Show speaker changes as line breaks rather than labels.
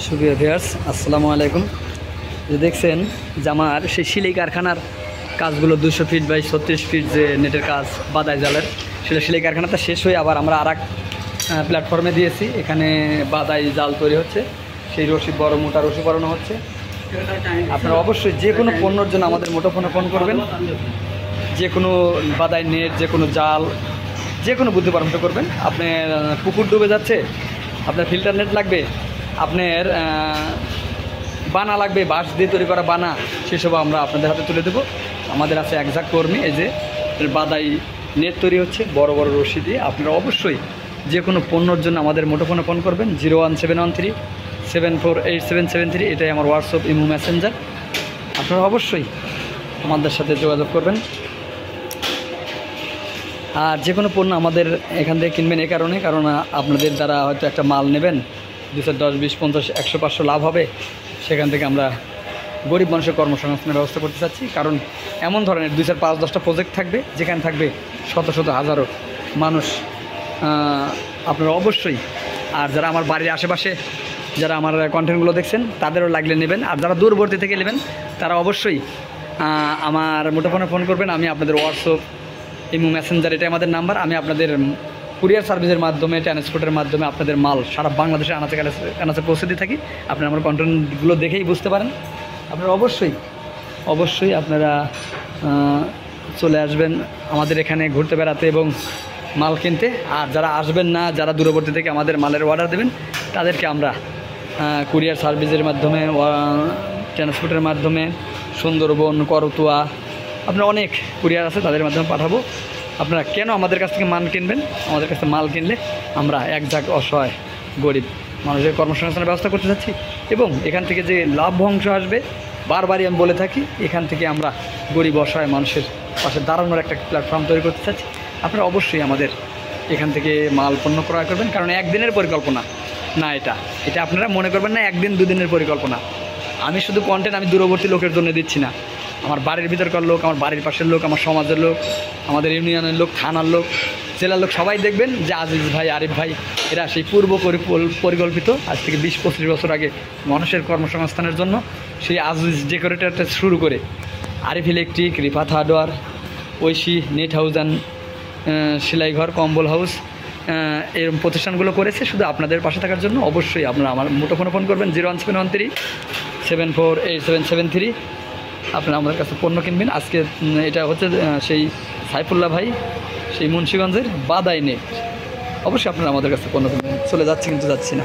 সুপ্রিয় ভিউয়ার্স, আসসালামু আলাইকুম। যে দেখছেন যে আমার সেই সিলাই কারখানার কাজগুলো 200 ফিট বাই 36 ফিট যে নেটের কাজ বাদাই জালের, সেটা সিলাই কারখানাটা শেষ হয়ে আবার আমরা আর এক প্ল্যাটফর্মে দিয়েছি। এখানে বাদাই জাল তৈরি হচ্ছে, সেই রশি বড় মোটা রশি পরানো হচ্ছে। আপনারা অবশ্যই যে কোনো পণ্যর জন্য আমাদের মুঠোফোনে ফোন করবেন। যে কোনো বাদাই নেট, যে কোনো জাল, যে কোনো বুদ্ধি পরামর্শ করবেন। আপনার পুকুর ডুবে যাচ্ছে, আপনার ফিল্টার নেট লাগবে, আপনার বানা লাগবে, বাঁশ দিয়ে তৈরি করা বানা, সেসব আমরা আপনাদের হাতে তুলে দেবো। আমাদের আছে একজাক্ট কর্মী। এই যে বাদাই নেট তৈরি হচ্ছে বড় বড় রশি দিয়ে। আপনারা অবশ্যই যে কোনো পণ্যর জন্য আমাদের মুঠোফোনে ফোন করবেন 01713 748773। এটাই আমার হোয়াটসঅ্যাপ, ইমো, মেসেঞ্জার। আপনারা অবশ্যই আমাদের সাথে যোগাযোগ করবেন। আর যে কোনো পণ্য আমাদের এখান থেকে কিনবেন এই কারণে, কারণ আপনাদের দ্বারা হয়তো একটা মাল নেবেন, 210, 20, 50, 100, 500 লাভ হবে। সেখান থেকে আমরা গরিব মানুষের কর্মসংস্থানের ব্যবস্থা করতে চাচ্ছি। কারণ এমন ধরনের 2, 4, 5, 10টা প্রজেক্ট থাকবে, যেখানে থাকবে শত শত হাজারো মানুষ। আপনারা অবশ্যই, আর যারা আমার বাড়ির আশেপাশে যারা আমার কন্টেন্টগুলো দেখছেন, তাদেরও লাগলে নেবেন। আর যারা দূরবর্তী থেকে নেবেন, তারা অবশ্যই আমার মুঠোফোনে ফোন করবেন। আমি আপনাদের হোয়াটসঅ্যাপ, ইমো, মেসেঞ্জার, এটাই আমাদের নাম্বার। আমি আপনাদের কুরিয়ার সার্ভিসের মাধ্যমে, ট্রান্সপোর্টের মাধ্যমে আপনাদের মাল সারা বাংলাদেশে আনাচে পৌঁছে দিয়ে থাকি। আপনারা আমার কন্টেন্টগুলো দেখেই বুঝতে পারেন। আপনারা অবশ্যই আপনারা চলে আসবেন আমাদের এখানে ঘুরতে বেড়াতে এবং মাল কিনতে। আর যারা আসবেন না, যারা দূরবর্তী থেকে আমাদের মালের অর্ডার দেবেন, তাদেরকে আমরা কুরিয়ার সার্ভিসের মাধ্যমে, ট্রান্সপোর্টের মাধ্যমে, সুন্দরবন, করতোয়া, আপনার অনেক কুরিয়ার আছে, তাদের মাধ্যমে পাঠাবো। আপনারা কেন আমাদের কাছ থেকে মাল কিনবেন? আমাদের কাছ থেকে মাল কিনলে আমরা একজাক অসহায় গরিব মানুষের কর্মসংস্থানের ব্যবস্থা করতে চাচ্ছি। এবং এখান থেকে যে লাভ অংশ আসবে, বারবারই আমি বলে থাকি, এখান থেকে আমরা গরিব অসহায় মানুষের পাশে দাঁড়ানোর একটা প্ল্যাটফর্ম তৈরি করতে চাচ্ছি। আপনারা অবশ্যই আমাদের এখান থেকে মাল পণ্য ক্রয় করবেন। কারণ একদিনের পরিকল্পনা না, এটা আপনারা মনে করবেন না 1 দিন 2 দিনের পরিকল্পনা। আমি শুধু কন্টেন্ট আমি দূরবর্তী লোকের জন্য দিচ্ছি না, আমার বাড়ির ভিতরকার লোক, আমার বাড়ির পাশের লোক, আমার সমাজের লোক, আমাদের ইউনিয়নের লোক, থানার লোক, জেলার লোক, সবাই দেখবেন যে আজিজ ভাই, আরিফ ভাই, এরা সেই পূর্ব পরিকল্পিত আজ থেকে 20-25 বছর আগে মানুষের কর্মসংস্থানের জন্য সেই আজিজ ডেকোরেটরটা শুরু করে Arif electric, Rifat hardware, Oishi net house and সেলাই ঘর, কম্বল হাউস, এরকম প্রতিষ্ঠানগুলো করেছে শুধু আপনাদের পাশে থাকার জন্য। অবশ্যই আপনারা আমার মুঠোফোনে ফোন করবেন 01713 748773। আপনারা আমাদের কাছে পণ্য কিনবেন। আজকে এটা হচ্ছে সেই সাইফুল্লাহ ভাই, সেই মুন্সিগঞ্জের বাদাই নেট। অবশ্যই আপনারা আমাদের কাছে পণ্য কিনবেন। চলে যাচ্ছি কিন্তু যাচ্ছি না।